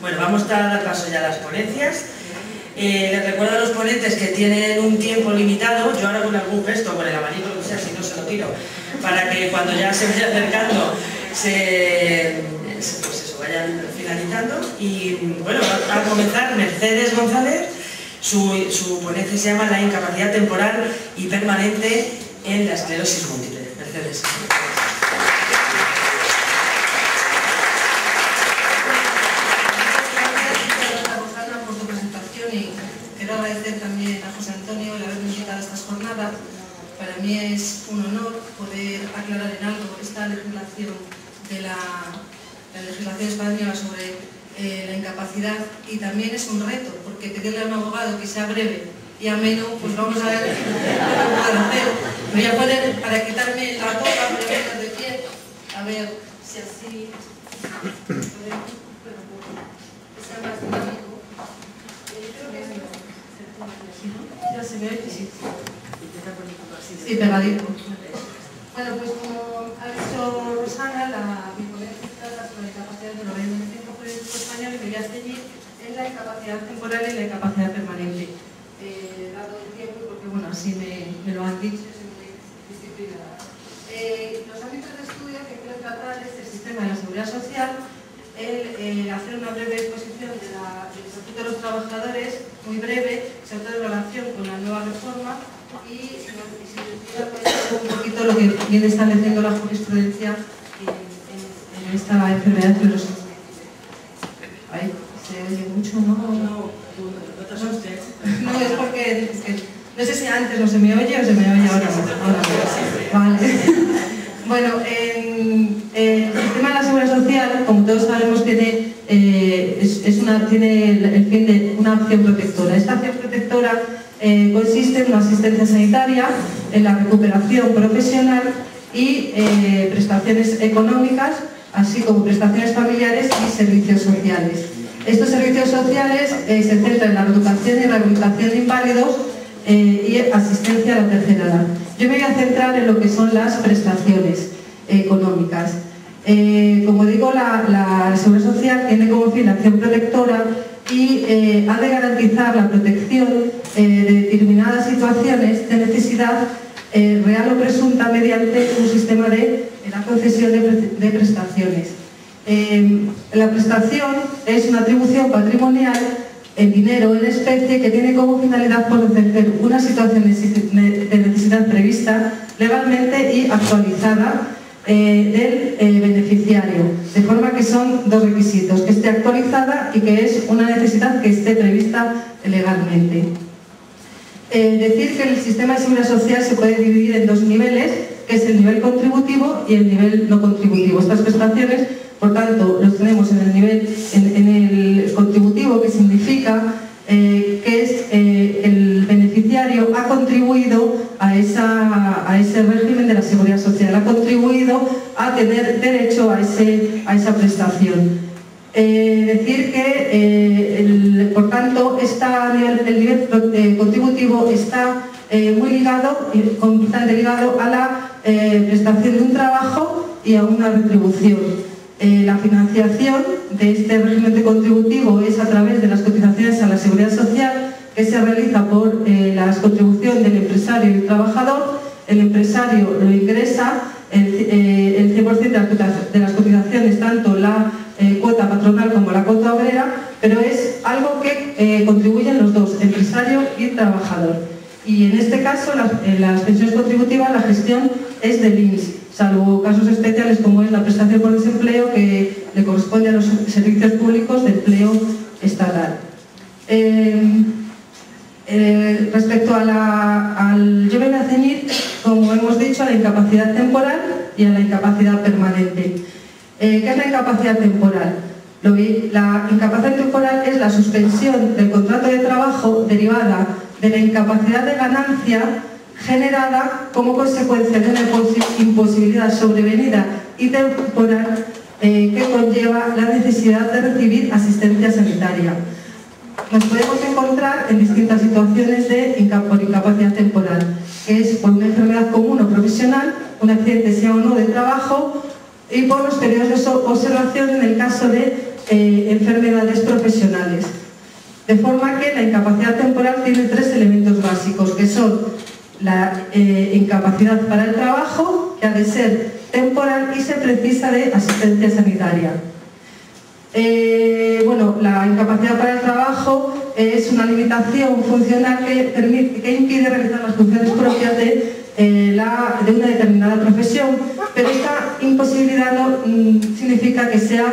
Bueno, vamos a dar paso ya a las ponencias. Les recuerdo a los ponentes que tienen un tiempo limitado. Yo ahora con algún gesto, con el abanico, o sea, si no se lo tiro, para que cuando ya se vaya acercando pues eso, vayan finalizando. Y bueno, va a comenzar Mercedes González. Su ponencia se llama La incapacidad temporal y permanente en la esclerosis múltiple. Mercedes. Agradecer también a José Antonio el haberme invitado a estas jornadas. Para mí es un honor poder aclarar en algo esta legislación de la legislación española sobre la incapacidad, y también es un reto, porque pedirle a un abogado que sea breve y ameno, pues vamos a ver lo que puedo hacer. Voy a poner, para quitarme la copa, voy a poner de pie, a ver si así sea más dinámico. ¿Ya se ve? Sí. Sí, pegadito. Bueno, pues como ha dicho Rosana, mi ponencia trata sobre la incapacidad de los organismos jurídicos españoles, que voy a seguir en la incapacidad temporal y la incapacidad permanente. Dado el tiempo, porque bueno, así me lo han dicho, soy muy disciplinada. Los ámbitos de estudio que quiero tratar es el sistema de la seguridad social, hacer una breve exposición del Estatuto de los Trabajadores, muy breve, sobre todo en relación con la nueva reforma, y si un poquito lo que viene estableciendo la jurisprudencia en esta enfermedad de los Ahí, ¿se oye mucho? No, es porque no sé si antes no se me oye o se me oye ahora. Vale. Bueno, el sistema de la seguridad social, como todos sabemos, tiene el fin de una acción protectora. Esta acción protectora consiste en una asistencia sanitaria, en la recuperación profesional y prestaciones económicas, así como prestaciones familiares y servicios sociales. Estos servicios sociales se centran en la educación y rehabilitación de inválidos y asistencia a la tercera edad. Yo me voy a centrar en lo que son las prestaciones económicas. Como digo, la seguridad social tiene como fin la acción protectora y ha de garantizar la protección de determinadas situaciones de necesidad real o presunta mediante un sistema de la concesión de prestaciones. La prestación es una atribución patrimonial en dinero, en especie, que tiene como finalidad favorecer una situación de necesidad prevista legalmente y actualizada del beneficiario, de forma que son dos requisitos: que esté actualizada y que es una necesidad que esté prevista legalmente. Decir que el sistema de seguridad social se puede dividir en dos niveles, que es el nivel contributivo y el nivel no contributivo. Estas prestaciones, por tanto, los tenemos en el nivel en el contributivo, que significa que es el beneficiario ha contribuido a ese régimen de la seguridad social, ha contribuido a tener derecho a esa prestación. Decir que, por tanto, el nivel contributivo está muy ligado, completamente ligado a la prestación de un trabajo y a una retribución. La financiación de este régimen contributivo es a través de las cotizaciones a la seguridad social, que se realiza por la contribución del empresario y el trabajador. El empresario lo ingresa el 100% de las cotizaciones, tanto la cuota patronal como la cuota obrera, pero es algo que contribuyen los dos, empresario y trabajador. Y en este caso, en las pensiones contributivas, la gestión es del INS, salvo casos especiales como es la prestación por desempleo, que le corresponde a los servicios públicos de empleo estatal. Respecto yo me voy a ceñir, como hemos dicho, a la incapacidad temporal y a la incapacidad permanente. ¿Qué es la incapacidad temporal? La incapacidad temporal es la suspensión del contrato de trabajo derivada de la incapacidad de ganancia generada como consecuencia de una imposibilidad sobrevenida y temporal que conlleva la necesidad de recibir asistencia sanitaria. Nos podemos encontrar en distintas situaciones por incapacidad temporal, que es por una enfermedad común o profesional, un accidente sea o no de trabajo, y por los periodos de observación en el caso de enfermedades profesionales. De forma que la incapacidad temporal tiene 3 elementos básicos, que son la incapacidad para el trabajo, que ha de ser temporal y se precisa de asistencia sanitaria. Bueno, la incapacidad para el trabajo es una limitación funcional que impide realizar las funciones propias de una determinada profesión, pero esta imposibilidad no significa que sea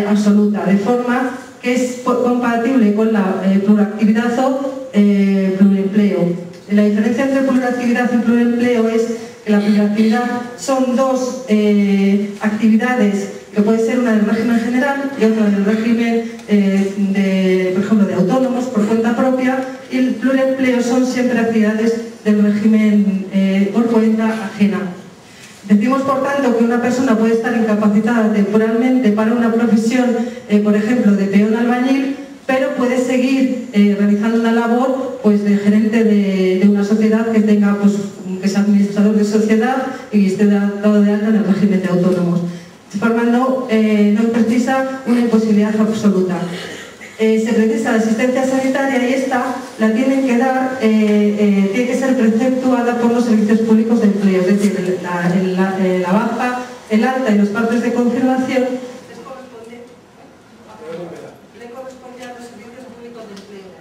absoluta, de forma que es compatible con la pluriactividad o pluriempleo. La diferencia entre pluriactividad y pluriempleo es que la pluriactividad son 2 actividades, que puede ser una del régimen general y otra del régimen, por ejemplo, de autónomos por cuenta propia, y el pluriempleo son siempre actividades del régimen por cuenta ajena. Decimos, por tanto, que una persona puede estar incapacitada temporalmente para una profesión, por ejemplo, de peón albañil, pero puede seguir realizando una labor de gerente de una sociedad que tenga, que sea administrador de sociedad y esté dado de alta en el régimen de autónomos. De forma no precisa una imposibilidad absoluta. Se precisa de asistencia sanitaria y esta la tienen que dar, tiene que ser preceptuada por los servicios públicos de empleo, es decir, la baja, el alta y los partes de confirmación le corresponde a los servicios públicos de empleo.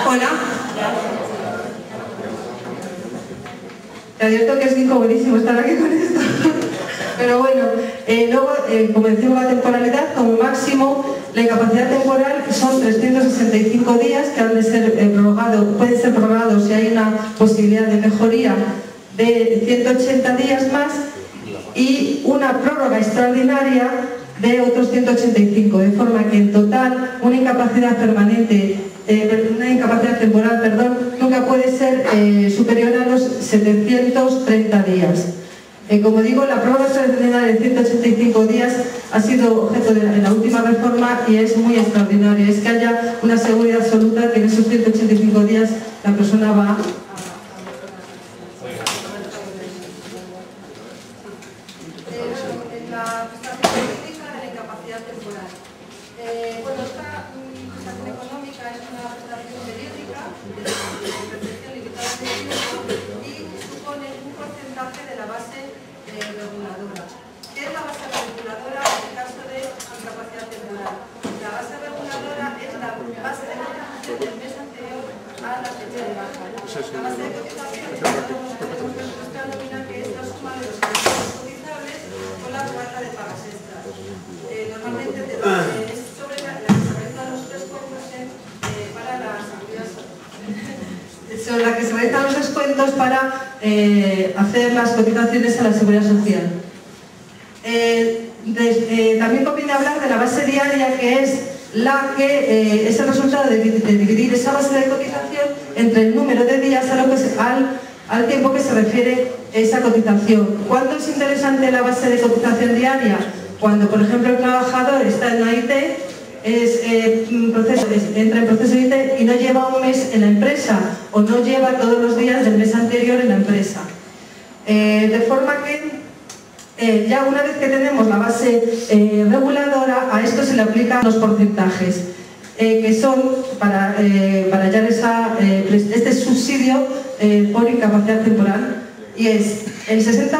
Hola. Te advierto que es incomodísimo estar aquí con esto. Pero bueno, luego, como decimos, la temporalidad, como máximo, la incapacidad temporal son 365 días que han de ser pueden ser prorrogados si hay una posibilidad de mejoría de 180 días más y una prórroga extraordinaria de otros 185, de forma que en total una incapacidad permanente, una incapacidad temporal, perdón, nunca puede ser superior a los 730 días. Como digo, la prórroga extraordinaria de 185 días ha sido objeto de la última reforma y es muy extraordinaria. Es que haya una seguridad absoluta que en esos 185 días la persona va a... En la prestación técnica de la incapacidad temporal. Bueno, esta prestación económica es una prestación periódica de percepción limitada de tiempo y supone un porcentaje de la base reguladora. ¿Qué es la base reguladora en el caso de incapacidad temporal? La base reguladora es la base de cotización del mes anterior a la fecha de baja. La base de cotización es la nómina, que es la suma de los ingresos cotizables con la cuota de pagas extras. Normalmente es sobre la que se realizan los descuentos para la seguridad social. Sobre la que se realizan los descuentos para hacer las cotizaciones a la seguridad social. También conviene hablar de la base diaria, que es la que es el resultado de dividir esa base de cotización entre el número de días al tiempo que se refiere esa cotización. ¿Cuándo es interesante la base de cotización diaria? Cuando, por ejemplo, el trabajador está en una IT, entra en proceso de IT y no lleva un mes en la empresa o no lleva todos los días del mes anterior en la empresa. De forma que ya una vez que tenemos la base reguladora, a esto se le aplican los porcentajes, que son para hallar este subsidio por incapacidad temporal, y es el 60%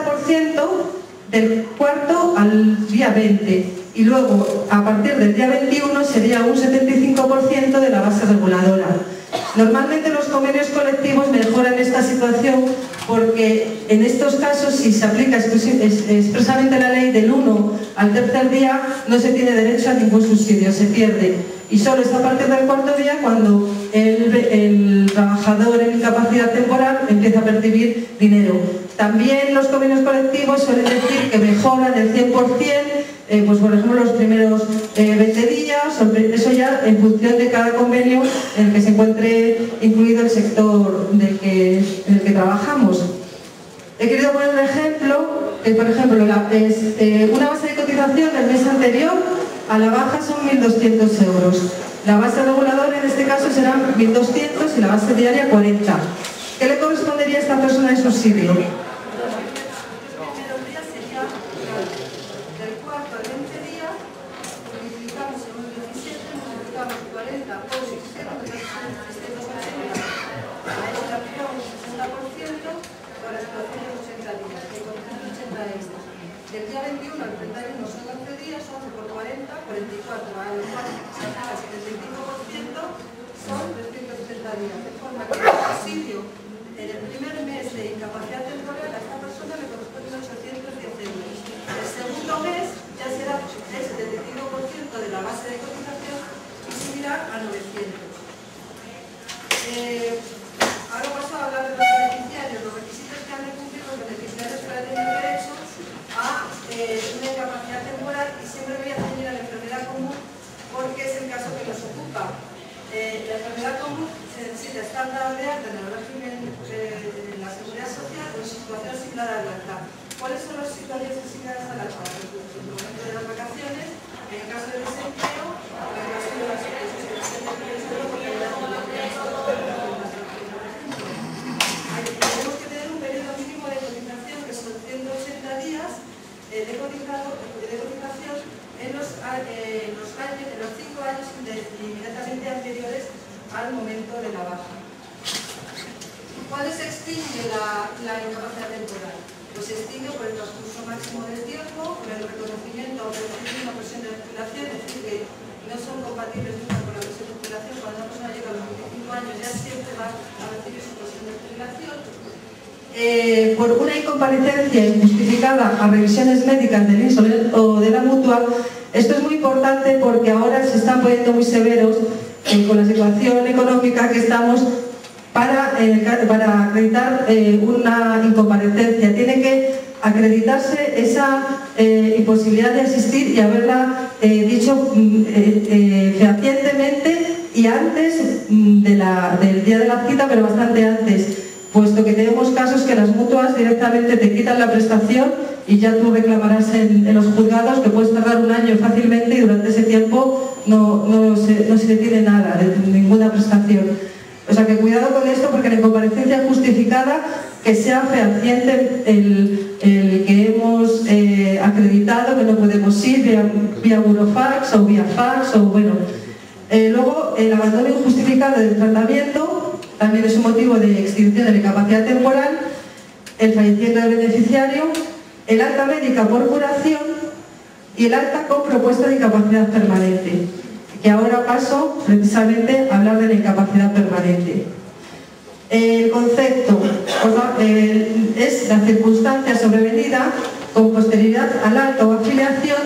del cuarto al día 20, y luego a partir del día 21 sería un 75% de la base reguladora. Normalmente los convenios colectivos mejoran esta situación porque en estos casos, si se aplica expresamente la ley del 1 al tercer día, no se tiene derecho a ningún subsidio, se pierde. y solo es a partir del cuarto día cuando el trabajador en incapacidad temporal empieza a percibir dinero. También los convenios colectivos suelen decir que mejoran el 100%, pues por ejemplo los primeros 20 días, eso ya en función de cada convenio en el que se encuentre incluido el sector en el que trabajamos. He querido poner un ejemplo, por ejemplo, una base de cotización del mes anterior a la baja son 1.200 euros. La base reguladora en este caso serán 1.200 y la base diaria 40. ¿Qué le correspondería a esta persona de subsidio? Del día 21 al 31 son 11 días, 11 por 40, 44, a los cuales se aplica el 75%, son 360 días. De forma que el subsidio en el primer mes de incapacidad temporal a esta persona le corresponden 810 euros. El segundo mes ya será el 75% de la base de cotización y subirá a 900. Ahora paso a hablar de los beneficiarios. Los requisitos que han de cumplir los beneficiarios para tener derecho a una incapacidad temporal, y siempre voy a ceñir a la enfermedad común porque es el caso que nos ocupa. La enfermedad común se necesita estar dada de alta en el régimen de la seguridad social o en situación similar al alta. ¿Cuáles son las situaciones similares al alta? En el momento de las vacaciones, en el caso de desempleo, en el caso de las suspensiones de desempleo, porque hay tenemos que tener un periodo mínimo de cotización que son 180 días de cotización en los 5 años inmediatamente anteriores al momento de la baja. ¿Cuándo se extingue la incapacidad temporal? Pues se extingue por el transcurso máximo del tiempo, por el reconocimiento o recibir una presión de jubilación, es decir, que no son compatibles nunca con la presión de jubilación. Cuando una persona llega a los 25 años ya siempre va a recibir su presión de jubilación. Por una incomparecencia injustificada a revisiones médicas del INS o de la mutua. Esto es muy importante porque ahora se están poniendo muy severos con la situación económica que estamos para acreditar una incomparecencia. Tiene que acreditarse esa imposibilidad de asistir y haberla dicho fehacientemente y antes del día de la cita, pero bastante antes, puesto que tenemos casos que las mutuas directamente te quitan la prestación y ya tú reclamarás en los juzgados, que puedes tardar un año fácilmente y durante ese tiempo no se detiene nada, ninguna prestación. O sea que cuidado con esto, porque la incomparecencia justificada, que sea fehaciente el que hemos acreditado que no podemos ir vía burofax o vía fax o bueno. Luego el abandono injustificado del tratamiento también es un motivo de extinción de la incapacidad temporal, el fallecimiento del beneficiario, el alta médica por curación y el alta con propuesta de incapacidad permanente, que ahora paso precisamente a hablar de la incapacidad permanente. El concepto es la circunstancia sobrevenida con posterioridad al alta o afiliación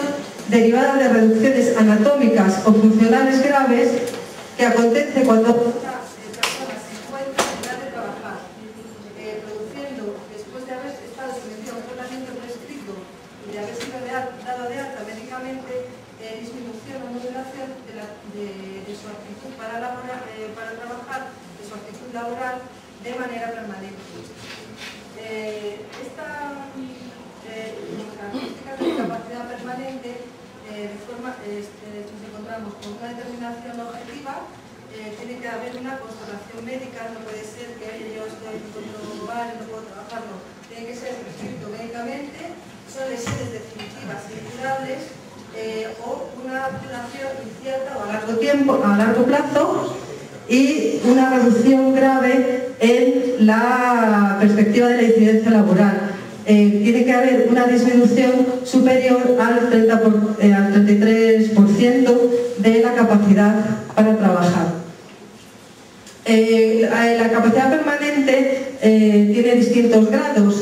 derivada de reducciones anatómicas o funcionales graves que acontece cuando dado de alta médicamente, disminución o modulación de su actitud para trabajar, de su actitud laboral de manera permanente. Esta característica de incapacidad permanente, nos encontramos con una determinación objetiva. Tiene que haber una constatación médica, no puede ser que yo estoy mal, no puedo trabajar, no. Tiene que ser prescrito médicamente. Son lesiones definitivas e incurables o una duración incierta o a largo plazo y una reducción grave en la perspectiva de la incidencia laboral. Tiene que haber una disminución superior al 33% de la capacidad para trabajar. La capacidad permanente tiene distintos grados.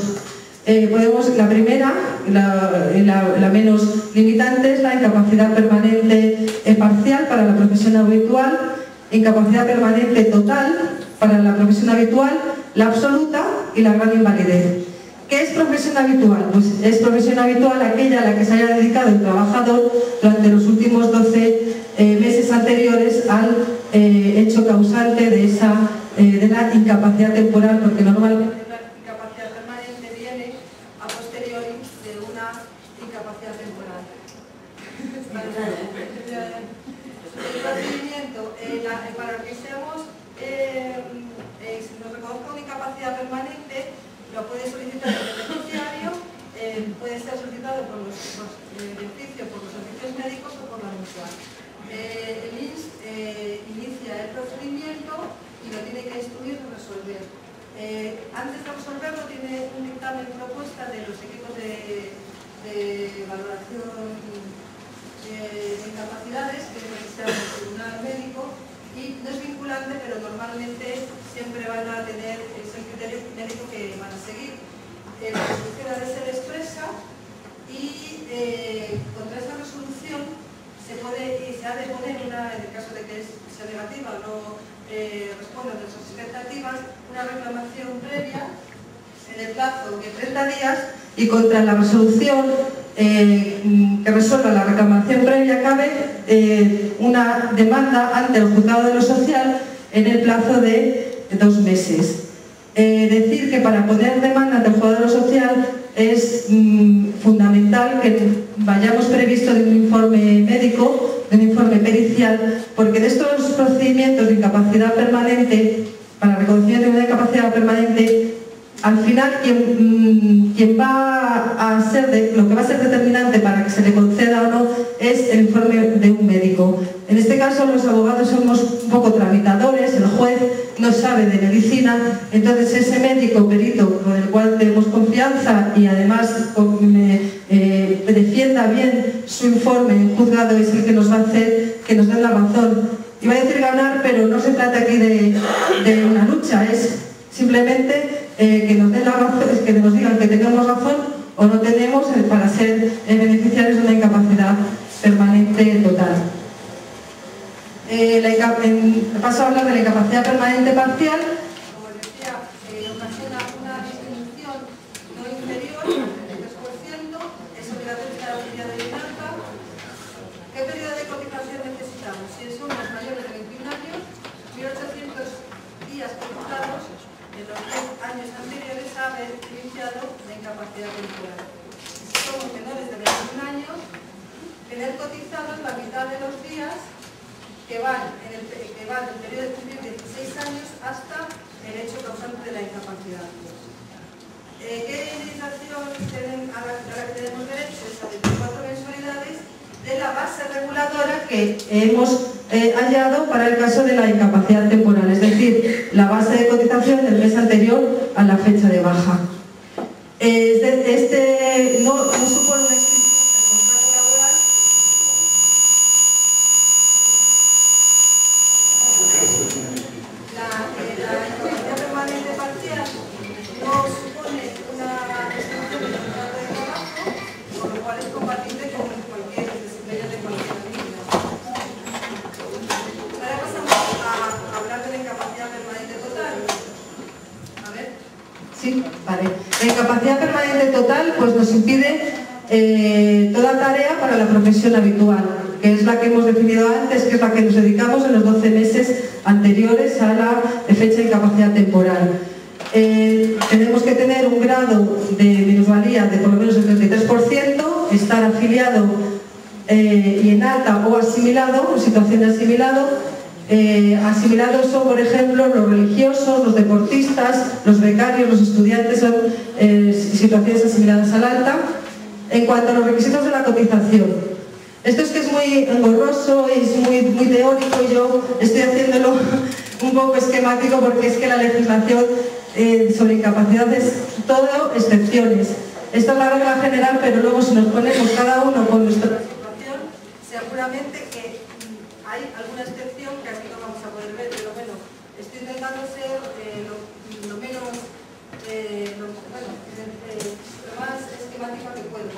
La primera, la menos limitante, es la incapacidad permanente parcial para la profesión habitual, incapacidad permanente total para la profesión habitual, la absoluta y la gran invalidez. ¿Qué es profesión habitual? Pues es profesión habitual aquella a la que se haya dedicado el trabajador durante los últimos 12 meses anteriores al hecho causante de la incapacidad temporal, porque normalmente la incapacidad permanente viene a posteriori de una incapacidad temporal. El procedimiento, para que seamos, nos reconozca una incapacidad permanente, lo puede solicitar el beneficiario, puede ser solicitado por los servicios médicos o por la mutual. El INS inicia el procedimiento y lo tiene que instruir y resolver. Antes de resolverlo tiene un dictamen propuesta de los equipos de valoración de incapacidades, que es lo que se llama el tribunal médico, y no es vinculante, pero normalmente siempre van a tener ese criterio médico que van a seguir. La resolución ha de ser expresa y contra esa resolución se ha de poner en el caso de que sea negativa o no responda a nuestras expectativas, una reclamación previa en el plazo de 30 días, y contra la resolución que resuelva la reclamación previa cabe una demanda ante el juzgado de lo social en el plazo de 2 meses. Decir que para poner demanda ante el juzgado de lo social es fundamental que vayamos previsto de un informe médico, de un informe pericial, porque de estos procedimientos de incapacidad permanente, para reconocimiento de una incapacidad permanente, al final quien va a ser lo que va a ser determinante para que se le conceda o no es el informe de un médico. En este caso los abogados somos un poco tramitadores, el juez no sabe de medicina, entonces ese médico perito con el cual tenemos confianza y además defienda bien su informe en juzgado es el que nos va a hacer que nos den la razón. Iba a decir ganar, pero no se trata aquí de una lucha, es simplemente que nos den la razón, que nos digan que tenemos razón o no tenemos para ser beneficiarios de una incapacidad permanente total. Paso a hablar de la incapacidad permanente parcial. Como decía, ocasiona una disminución no inferior al 3%, es obligatorio estar afiliado en INALPA. ¿Qué periodo de cotización necesitamos? Si somos mayores de 21 años, 1.800 días cotizados en los 10 años anteriores a haber iniciado la incapacidad temporal. Si somos menores de 21 años, tener cotizados la mitad de los días que van del periodo de cumplir 16 años hasta el hecho causante de la incapacidad. ¿Qué indemnización a la que tenemos derecho? Es a 24 mensualidades de la base reguladora que hemos hallado para el caso de la incapacidad temporal, es decir, la base de cotización del mes anterior a la fecha de baja. No supone una extinción del contrato laboral. La incapacidad permanente parcial no supone una extinción del contrato de trabajo, con lo cual es compatible con cualquier desempeño de cualquier actividad. Ahora pasamos a hablar de la incapacidad permanente total. A ver. Sí, vale. La incapacidad permanente total pues nos impide toda tarea para la profesión habitual, que es la que hemos definido antes, que es la que nos dedicamos en los 12 meses anteriores a la fecha de incapacidad temporal. Tenemos que tener un grado de minusvalía de por lo menos el 33%, estar afiliado y en alta o asimilado, en situación de asimilado. Asimilados son, por ejemplo, los religiosos, los deportistas, los becarios, los estudiantes, son situaciones asimiladas al alta. En cuanto a los requisitos de la cotización, esto es que es muy engorroso y es muy teórico, y yo estoy haciéndolo un poco esquemático porque es que la legislación sobre incapacidad es todo excepciones. Esta es la regla general, pero luego si nos ponemos cada uno con nuestra situación, seguramente que hay alguna excepción que aquí no vamos a poder ver, pero bueno, estoy intentando ser lo menos matemática que puedo.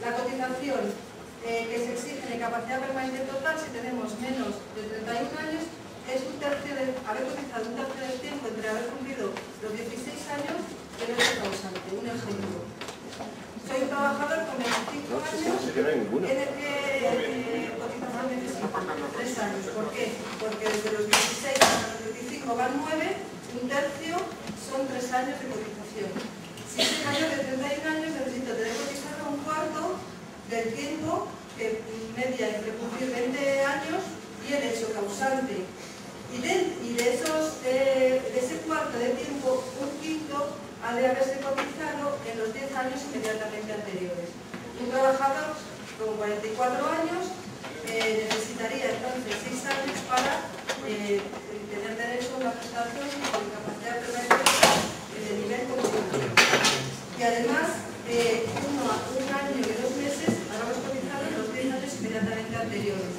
La cotización que se exige en capacidad permanente total, si tenemos menos de 31 años, es un tercio de haber cotizado un tercio del tiempo entre haber cumplido los 16 años y el hecho causante. Un ejemplo. Soy un trabajador con 25 años en el que cotización necesito 3 años. ¿Por qué? Porque desde los 16 hasta los 25 van 9, un tercio son 3 años de cotización. Si soy mayor de 31 años necesito tener cotizado un cuarto del tiempo que media entre cumplir 20 años y el hecho causante. Y de ese cuarto de tiempo, un quinto ha de haberse cotizado en los 10 años inmediatamente anteriores. Un trabajador con 44 años necesitaría entonces 6 años para tener derecho a una prestación con capacidad permanente de nivel contributivo. Y además, un año y 2 meses habremos cotizado en los 10 años inmediatamente anteriores.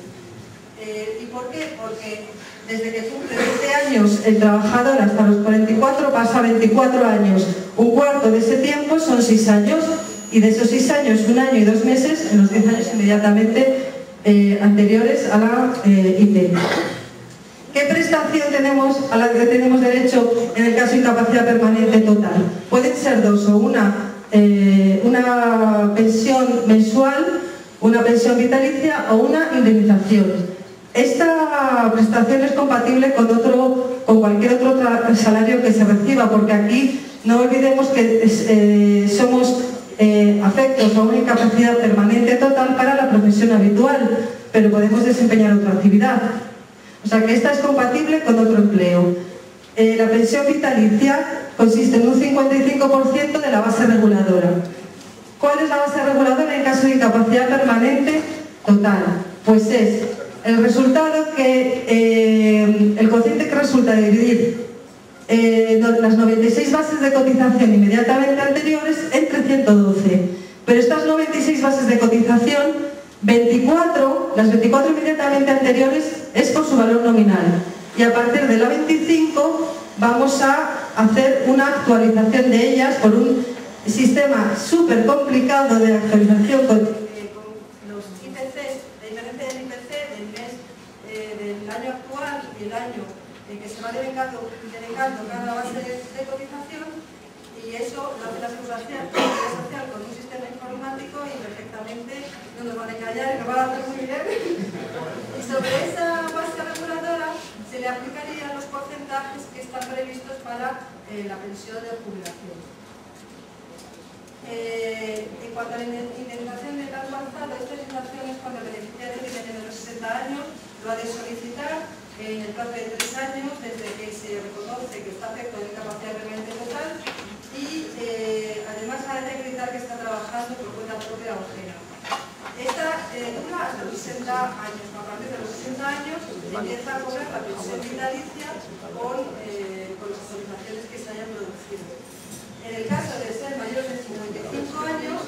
¿Y por qué? Porque desde que cumple 20 años el trabajador hasta los 44 pasa 24 años. Un cuarto de ese tiempo son 6 años y de esos 6 años, 1 año y 2 meses en los 10 años inmediatamente anteriores a la IT. ¿Qué prestación tenemos a la que tenemos derecho en el caso de incapacidad permanente total? Pueden ser dos, o una pensión mensual, una pensión vitalicia o una indemnización. Esta prestación es compatible con cualquier otro salario que se reciba, porque aquí no olvidemos que somos afectos a una incapacidad permanente total para la profesión habitual, pero podemos desempeñar otra actividad. O sea que esta es compatible con otro empleo. La pensión vitalicia consiste en un 55% de la base reguladora. ¿Cuál es la base reguladora en caso de incapacidad permanente total? Pues es el resultado que el cociente que resulta de dividir las 96 bases de cotización inmediatamente anteriores entre 112. Pero estas 96 bases de cotización, las 24 inmediatamente anteriores es por su valor nominal. Y a partir de la 25 vamos a hacer una actualización de ellas por un sistema súper complicado de actualización con los IPCs, la diferencia del IPC del mes del año actual y el año en que se va devengando cada base de cotización, y eso lo hace la Seguridad Social con un sistema informático y perfectamente no nos van a engañar y nos van a hacer muy bien. Y sobre esa base reguladora se le aplicarían los porcentajes que están previstos para la pensión de jubilación. En cuanto a la indemnización de edad avanzada, esta indemnización es cuando el beneficiario tiene menos de 60 años, lo ha de solicitar en el plazo de 3 años desde que se reconoce que está afecto de incapacidad permanente total y además ha de acreditar que está trabajando por cuenta propia o ajena. Esta dura hasta los 60 años. A partir de los 60 años empieza a cobrar la pensión vitalicia con las actualizaciones que se hayan producido. En el caso de ser mayores de 55 años,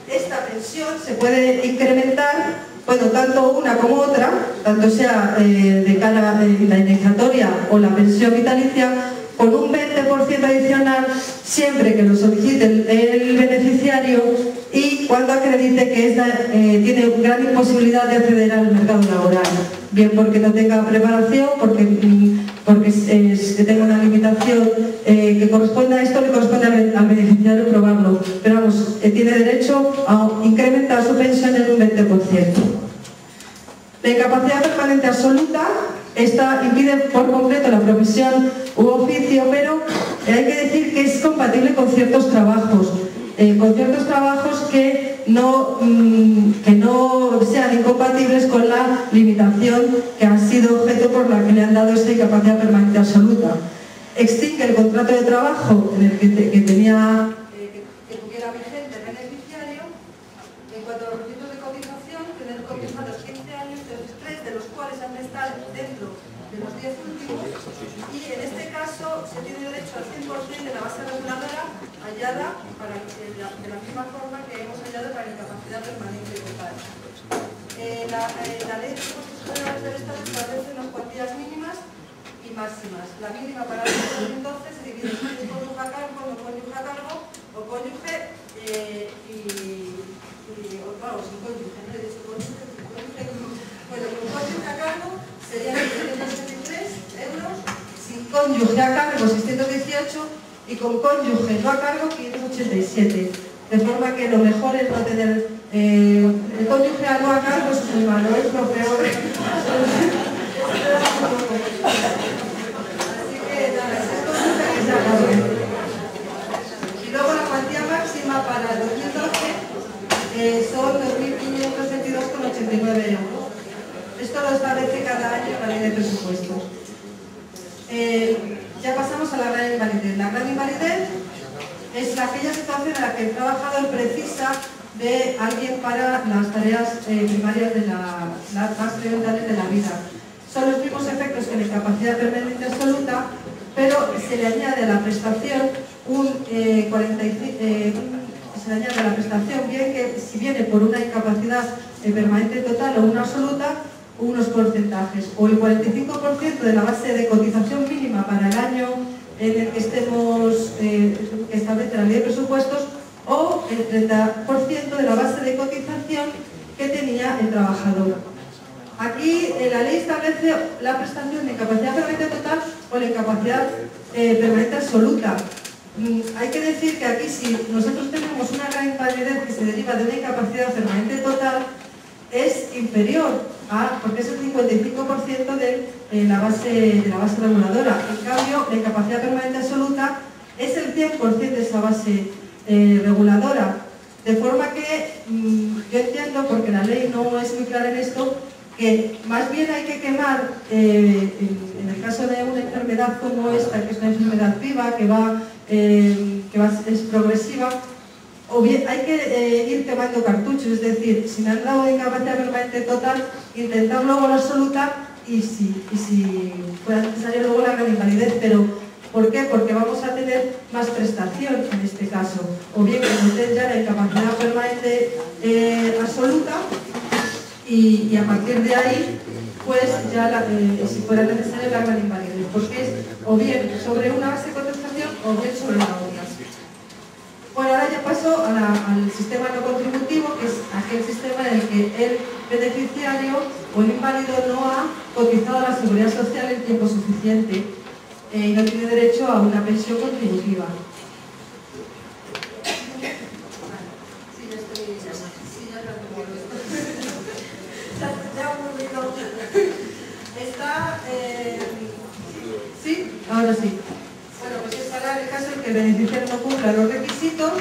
esta pensión se puede incrementar, bueno, tanto una como otra, tanto sea de cara a la indemnizatoria o la pensión vitalicia, con un 20% adicional siempre que lo solicite el beneficiario y cuando acredite que tiene gran imposibilidad de acceder al mercado laboral, bien porque no tenga preparación, porque tenga una limitación que corresponda a esto, le corresponde al beneficiario probarlo, pero vamos, tiene derecho a incrementar su pensión en un 20%. La incapacidad permanente absoluta, esta impide por completo la profesión u oficio, pero hay que decir que es compatible con ciertos trabajos que no sean incompatibles con la limitación que ha sido objeto por la que le han dado esta incapacidad permanente absoluta. Extingue el contrato de trabajo en el que tuviera vigente el beneficiario. En cuanto a los requisitos de cotización, tener cotizados 15 años, 3 de los cuales han de estar dentro de los 10 últimos, y en este caso se tiene derecho al 100% de la base reguladora hallada de la misma forma que hemos hallado para la incapacidad permanente total. La ley de impuestos generales del Estado establece unas cuantías mínimas y máximas. La mínima para el 2012 se divide en cónyuge a cargo, no cónyuge a cargo o cónyuge vamos, sin cónyuge, ¿no? De su cónyuge, bueno, con cónyuge a cargo serían 763 euros, sin cónyuge a cargo 618 y con cónyuge no a cargo 587. De forma que lo mejor es no tener el cónyuge no a cargo, es muy malo, es lo peor. Así que nada, ese es cónyuge que se acabe. Y luego la cuantía máxima para el 2012 son 2.522,89 euros. Esto lo establece cada año la ley de presupuestos. Ya pasamos a la gran invalidez. La gran invalidez es aquella situación en la que el trabajador precisa de alguien para las tareas primarias de las más elementales de la vida. Son los mismos efectos que la incapacidad permanente absoluta, pero se le añade a la prestación bien que si viene por una incapacidad permanente total o una absoluta, unos porcentajes, o el 45% de la base de cotización mínima para el año en el que estemos, que establece la ley de presupuestos, o el 30% de la base de cotización que tenía el trabajador. Aquí la ley establece la prestación de incapacidad permanente total o la incapacidad permanente absoluta. Hay que decir que aquí, si nosotros tenemos una gran invalidez que se deriva de una incapacidad permanente total, es inferior porque es el 55% de la base reguladora. En cambio, la incapacidad permanente absoluta es el 100% de esa base reguladora. De forma que yo entiendo, porque la ley no es muy clara en esto, que más bien hay que quemar, en el caso de una enfermedad como esta, que es una enfermedad viva, es progresiva, o bien hay que ir quemando cartuchos, es decir, si me han dado de incapacidad permanente total, intentar luego la absoluta y si fuera necesario luego la gran invalidez. Pero ¿por qué? Porque vamos a tener más prestación en este caso, o bien que nos den ya la incapacidad permanente absoluta y a partir de ahí pues ya si fuera necesario la gran invalidez, porque es o bien sobre una base de cotización o bien sobre la otra. Bueno, ahora ya paso al sistema no contributivo, que es aquel sistema en el que el beneficiario o el inválido no ha cotizado a la seguridad social en tiempo suficiente y no tiene derecho a una pensión contributiva. ¿Sí? Ahora sí. Bueno, pues es para el caso en que el beneficiario no cumpla los requisitos,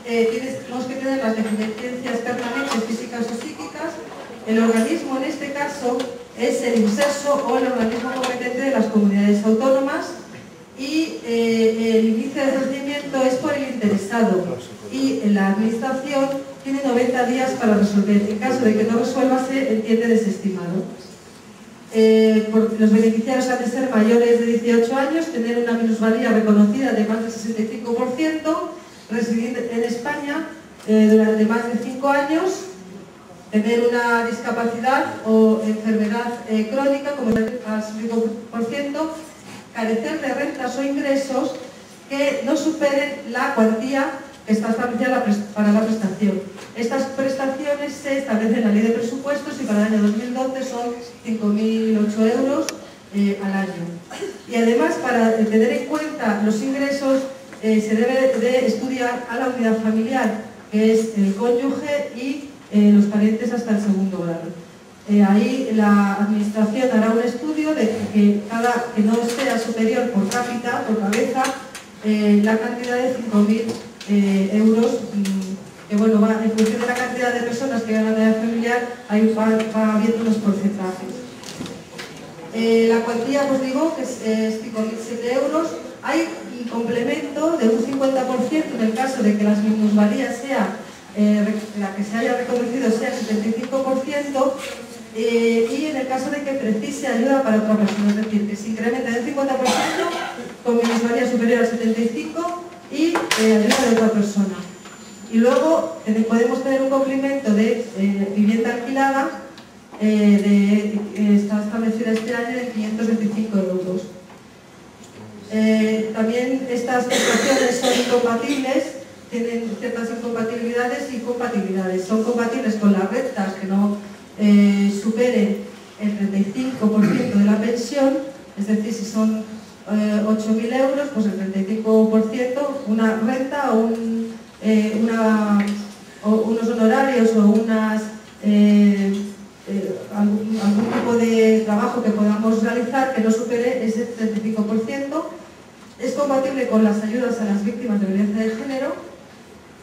tenemos que tener las deficiencias permanentes físicas o psíquicas. El organismo en este caso es el INSERSO o el organismo competente de las comunidades autónomas y el inicio del procedimiento es por el interesado y la administración tiene 90 días para resolver. En caso de que no resuelva, se entiende desestimado. Los beneficiarios han de ser mayores de 18 años, tener una minusvalía reconocida de más del 65%, residir en España durante más de 5 años, tener una discapacidad o enfermedad crónica como el 65%, carecer de rentas o ingresos que no superen la cuantía que está establecida para la prestación. Estas prestaciones se establecen en la ley de presupuestos y para el año 2012 son 5.008 euros al año. Y además, para tener en cuenta los ingresos, se debe de estudiar a la unidad familiar, que es el cónyuge y los parientes hasta el segundo grado. Ahí la administración hará un estudio de que no sea superior por cápita, por cabeza, la cantidad de 5.000 euros, que bueno, va en función de la cantidad de personas que ganan la unidad familiar, ahí va habiendo unos porcentajes. La cuantía, pues digo, que es 5.007 euros. Hay un complemento de un 50% en el caso de que las minusvalías sea la que se haya reconocido sea el 75%, y en el caso de que precise ayuda para otra persona, es decir, que se incrementa en el 50% con minusvalía superior al 75% y ayuda de otra persona. Y luego podemos tener un complemento de vivienda alquilada está establecida este año en 525 euros. También estas prestaciones son incompatibles tienen ciertas incompatibilidades y compatibilidades. Son compatibles con las rentas que no superen el 35% de la pensión, es decir, si son 8.000 euros, pues el 35%, una renta o unos honorarios o algún tipo de trabajo que podamos realizar que no supere ese 35%. Es compatible con las ayudas a las víctimas de violencia de género,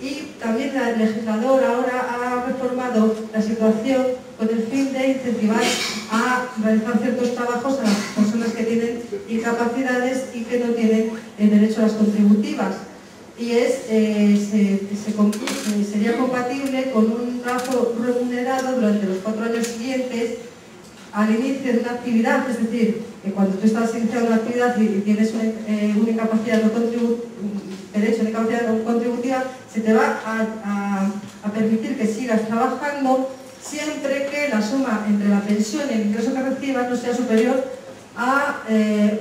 y también el legislador ahora ha reformado la situación con el fin de incentivar a realizar ciertos trabajos a las personas que tienen incapacidades y que no tienen derecho a las contributivas. Y sería compatible con un trabajo remunerado durante los 4 años siguientes al inicio de una actividad, es decir, que cuando tú estás iniciando una actividad y tienes una incapacidad no derecho a una incapacidad no contributiva, se te va a permitir que sigas trabajando siempre que la suma entre la pensión y el ingreso que recibas no sea superior a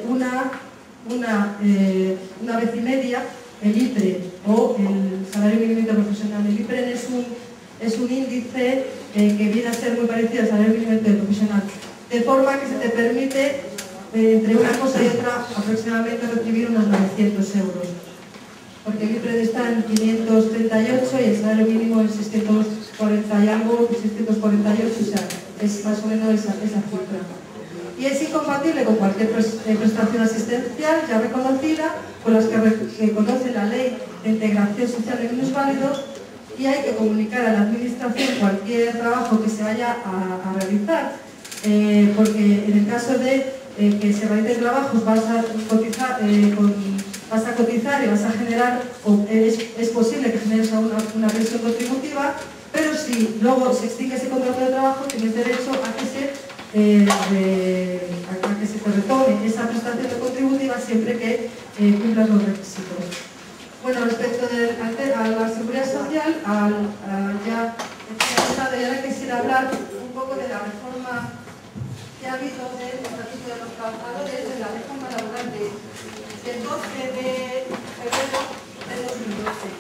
una vez y media el IPRE o el salario mínimo interprofesional. El IPRE es un índice que viene a ser muy parecido al salario mínimo interprofesional, de forma que se te permite entre una cosa y otra aproximadamente recibir unos 900 euros, porque el IPRE está en 538 y el salario mínimo en 640 y algo, 648, o sea, es más o menos esa cifra. Y es incompatible con cualquier prestación asistencial ya reconocida, con las que reconoce la Ley de Integración Social de Minusválidos, y hay que comunicar a la Administración cualquier trabajo que se vaya a realizar, porque en el caso de que se realicen trabajos vas a cotizar y vas a generar, o es posible que generes una pensión contributiva, pero si luego se extingue ese contrato de trabajo, tienes derecho a que se te retome esa prestación contributiva siempre que cumplas los requisitos. Bueno, respecto a la seguridad social, ya he ahora quisiera hablar un poco de la reforma que ha habido del Estatuto de los Trabajadores, de la reforma laboral del 12 de febrero de 2012.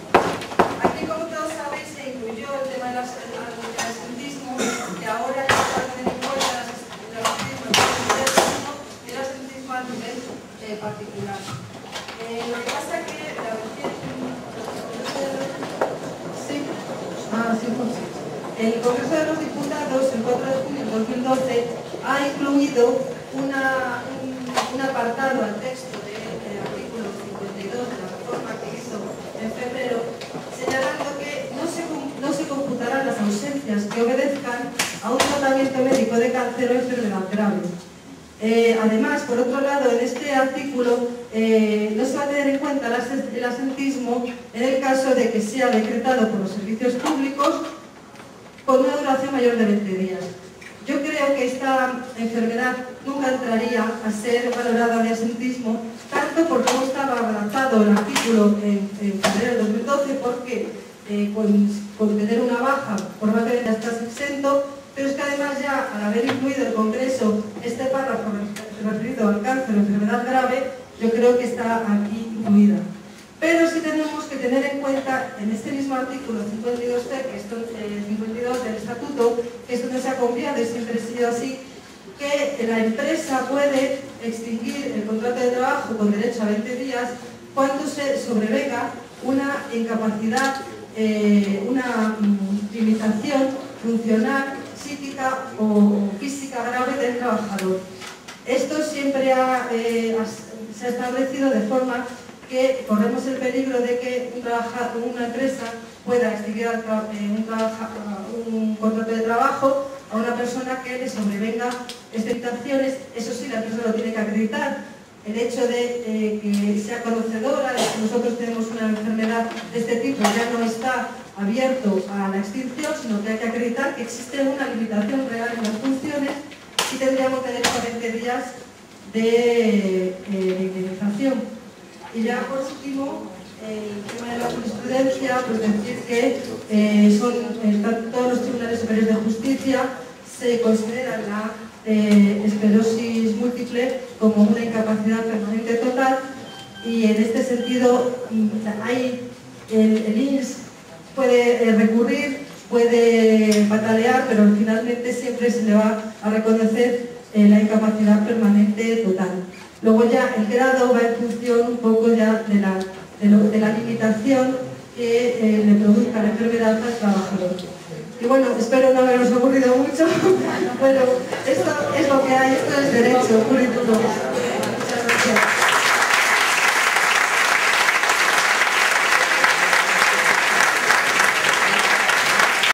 Aquí, como todos sabéis, se incluyó el tema del asentismo, que ahora ya está teniendo en cuenta el asentismo y el asentismo a nivel particular. Lo que pasa es que la el Congreso de los Diputados, el 4 de junio de 2012, ha incluido un apartado al texto del artículo 52 de la reforma que hizo en febrero, señalando que no se computarán las ausencias que obedezcan a un tratamiento médico de cáncer o enfermedad grave. Además, por otro lado, en este artículo no se va a tener en cuenta el asentismo en el caso de que sea decretado por los servicios públicos con una duración mayor de 20 días. Yo creo que esta enfermedad nunca entraría a ser valorada de asentismo, tanto por cómo estaba redactado el artículo en febrero de 2012, porque con tener una baja por más de 20 días estás exento, pero es que además ya al haber incluido el Congreso este párrafo referido al cáncer o enfermedad grave, yo creo que está aquí incluida. Pero sí tenemos que tener en cuenta en este mismo artículo 52C, que es el 52 del Estatuto, que es donde se ha confiado y siempre ha sido así, que la empresa puede extinguir el contrato de trabajo con derecho a 20 días cuando se sobrevenga una incapacidad, una limitación funcional, psíquica o física grave del trabajador. Esto siempre se ha establecido de forma que corremos el peligro de que una empresa pueda extinguir un contrato de trabajo a una persona que le sobrevenga expectaciones. Eso sí, la empresa lo tiene que acreditar. El hecho de que sea conocedora de que nosotros tenemos una enfermedad de este tipo ya no está abierto a la extinción, sino que hay que acreditar que existe una limitación real en las funciones y tendríamos derecho a 20 días de indemnización. Y ya por último, el tema de la jurisprudencia, pues decir que todos los tribunales superiores de justicia se consideran la esclerosis múltiple como una incapacidad permanente total, y en este sentido hay el INS puede recurrir, puede patalear, pero finalmente siempre se le va a reconocer la incapacidad permanente total. Luego ya el grado va en función un poco ya de la limitación que le produzca la enfermedad al trabajador. Y bueno, espero no haberos aburrido mucho, pero esto es lo que hay, esto es derecho, puro y duro.